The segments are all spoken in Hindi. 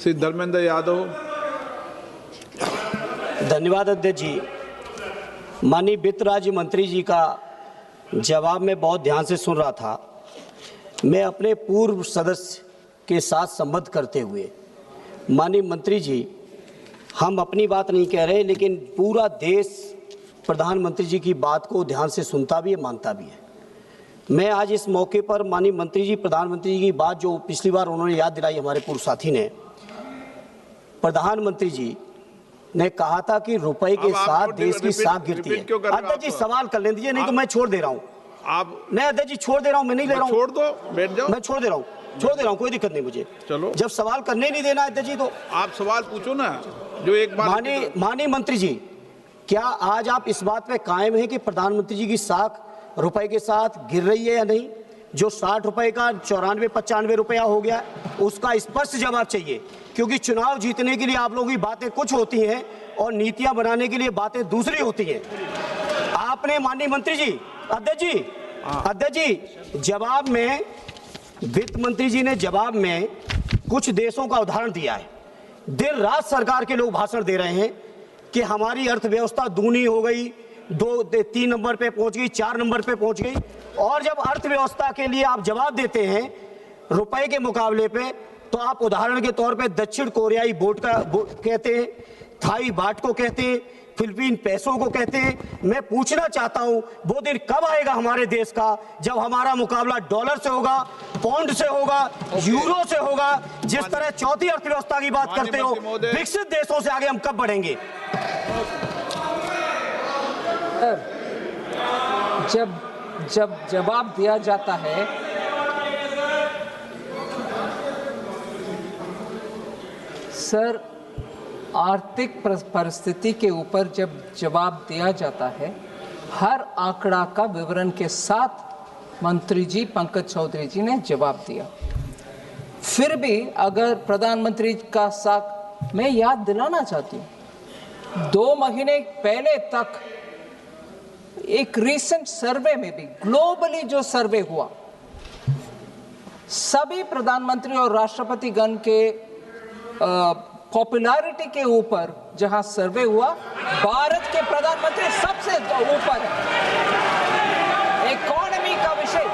श्री धर्मेंद्र यादव। धन्यवाद अध्यक्ष जी। माननीय वित्त राज्य मंत्री जी का जवाब मैं बहुत ध्यान से सुन रहा था। मैं अपने पूर्व सदस्य के साथ संबद्ध करते हुए, माननीय मंत्री जी, हम अपनी बात नहीं कह रहे, लेकिन पूरा देश प्रधानमंत्री जी की बात को ध्यान से सुनता भी है, मानता भी है। मैं आज इस मौके पर माननीय मंत्री जी, प्रधानमंत्री जी की बात जो पिछली बार उन्होंने याद दिलाई हमारे पूर्व साथी ने, प्रधानमंत्री जी ने कहा था कि रुपए के साथ देश की साख गिरती है। अध्यक्ष जी सवाल कर लें दीजिए, नहीं तो मैं छोड़ दे रहा हूँ। आप नहीं अध्यक्ष जी छोड़ दे रहा हूँ, मैं नहीं ले रहा हूँ। छोड़ दो, बैठ जाओ। मैं छोड़ दे रहा हूँ, कोई दिक्कत नहीं मुझे। चलो, जब सवाल करने नहीं देना अध्यक्ष जी तो आप सवाल पूछो ना, जो एक बार। माननीय मंत्री जी, क्या आज आप इस बात पे कायम हैं कि प्रधानमंत्री जी की साख रुपए के साथ गिर रही है या नहीं? जो 60 रुपए का 94-95 रुपया हो गया, उसका स्पष्ट जवाब चाहिए, क्योंकि चुनाव जीतने के लिए आप लोगों की बातें कुछ होती हैं और नीतियां बनाने के लिए बातें दूसरी होती हैं। आपने माननीय मंत्री जी, अध्यक्ष जी जवाब में, वित्त मंत्री जी ने जवाब में कुछ देशों का उदाहरण दिया है। दिन रात सरकार के लोग भाषण दे रहे हैं कि हमारी अर्थव्यवस्था दूनी हो गई, 3 नंबर पे पहुंच गई, 4 नंबर पे पहुंच गई। और जब अर्थव्यवस्था के लिए आप जवाब देते हैं रुपए के मुकाबले पे, तो आप उदाहरण के तौर पे दक्षिण कोरियाई बोट कहते हैं, थाई बाट को कहते हैं, फिलीपीन पैसों को कहते हैं। मैं पूछना चाहता हूं, वो दिन कब आएगा हमारे देश का जब हमारा मुकाबला डॉलर से होगा, पाउंड से होगा, यूरो से होगा? जिस तरह चौथी अर्थव्यवस्था की बात करते हो, विकसित देशों से आगे हम कब बढ़ेंगे? जब जवाब दिया जाता है, सर, आर्थिक परिस्थिति के ऊपर जब जवाब दिया जाता है, हर आंकड़ा का विवरण के साथ मंत्री जी पंकज चौधरी जी ने जवाब दिया। फिर भी अगर प्रधानमंत्री का साख, मैं याद दिलाना चाहती हूँ, 2 महीने पहले तक एक रीसेंट सर्वे में भी, ग्लोबली जो सर्वे हुआ, सभी प्रधानमंत्री और राष्ट्रपति गण के पॉपुलैरिटी के ऊपर जहां सर्वे हुआ, भारत के प्रधानमंत्री सबसे ऊपर है। इकोनॉमी का विषय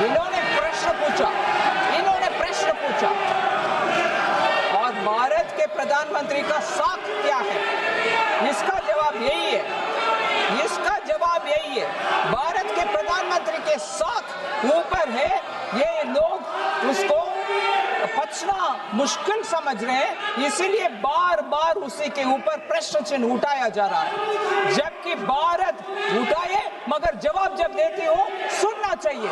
इन्होंने प्रश्न पूछा और भारत के प्रधानमंत्री का साख क्या है, इसका जवाब यही है। भारत के प्रधानमंत्री के साख ऊपर है। ये लोग उसको पचना मुश्किल समझ रहे हैं, इसीलिए बार बार उसी के ऊपर प्रश्न चिन्ह उठाया जा रहा है। जबकि भारत उठाए, मगर जवाब जब देती हो सुनना चाहिए।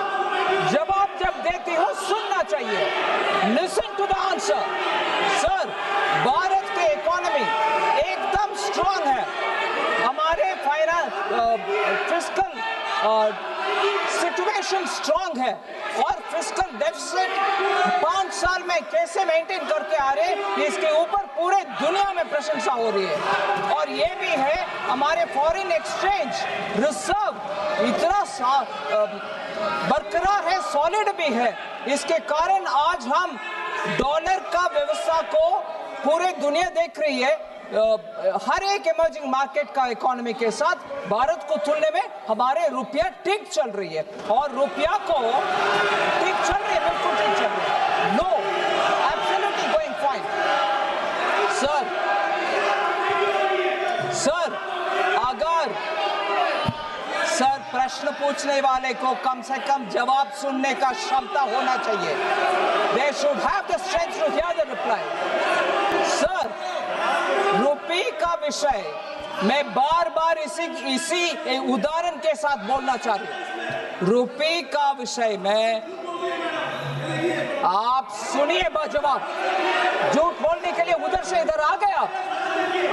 Listen to the answer. Sir, Bharat के इकोनॉमी एकदम स्ट्रांग है। हमारे फिस्कल सिचुएशन स्ट्रांग है और फिस्कल डेफिसिट 5 साल में कैसे मेंटेन करके आ रहे हैं, इसके ऊपर पूरे दुनिया में प्रशंसा हो रही है। और ये भी है, हमारे फॉरेन एक्सचेंज रिजर्व इतना बरकरार है, सॉलिड भी है। इसके कारण आज हम डॉलर का व्यवस्था को पूरे दुनिया देख रही है। हर एक इमर्जिंग मार्केट का इकोनॉमी के साथ भारत को तुलने में हमारे रुपया ठीक चल रही है, और रुपया को ठीक चल रही है, बिल्कुल ठीक चल रही है। No, absolutely going fine. Sir, अगर प्रश्न पूछने वाले को कम से कम जवाब सुनने का क्षमता होना चाहिए। They should have the strength to hear the reply. Sir, रुपये का विषय मैं बार बार इसी उदाहरण के साथ बोलना चाह रही हूँ। रुपये का विषय में आप सुनिए जवाब। झूठ बोलने के लिए उधर से इधर आ गए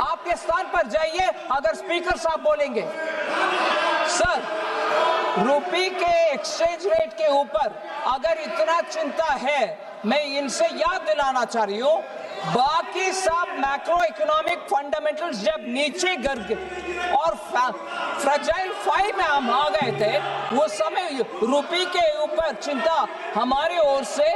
आपके स्थान पर जाइए अगर स्पीकर साहब बोलेंगे। सर, रुपये के एक्सचेंज रेट के ऊपर अगर इतना चिंता है, मैं इनसे याद दिलाना चाह रही हूँ, बाकी सब मैक्रो इकोनॉमिक फंडामेंटल्स जब नीचे गिर गए और फ्रेजाइल 5 में हम आ गए थे, वो समय रुपये के ऊपर चिंता हमारी ओर से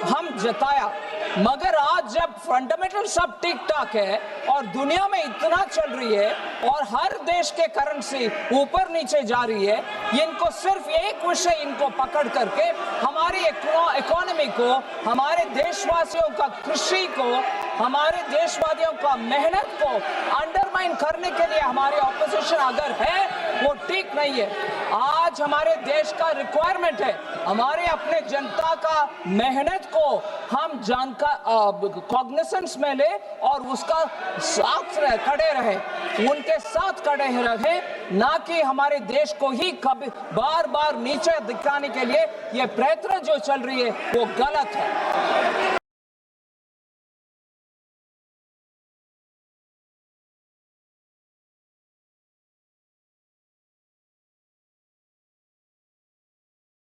हम जताया। मगर आज जब फंडामेंटल सब ठीक ठाक है और दुनिया में इतना चल रही है और हर देश के करेंसी ऊपर नीचे जा रही है, इनको सिर्फ एक विषय इनको पकड़ करके हमारी इकोनॉमी को, हमारे देशवासियों का कृषि को, हमारे देशवासियों का मेहनत को अंडरमाइन करने के लिए हमारी ऑपोजिशन अगर है वो ठीक नहीं है। आज हमारे देश का रिक्वायरमेंट है हमारे अपने जनता का मेहनत को हम कॉग्निसेंस में ले और उसका साथ खड़े रहे, उनके साथ खड़े रहे, ना कि हमारे देश को ही कभी बार बार नीचे दिखाने के लिए ये प्रयत्न जो चल रही है वो गलत है।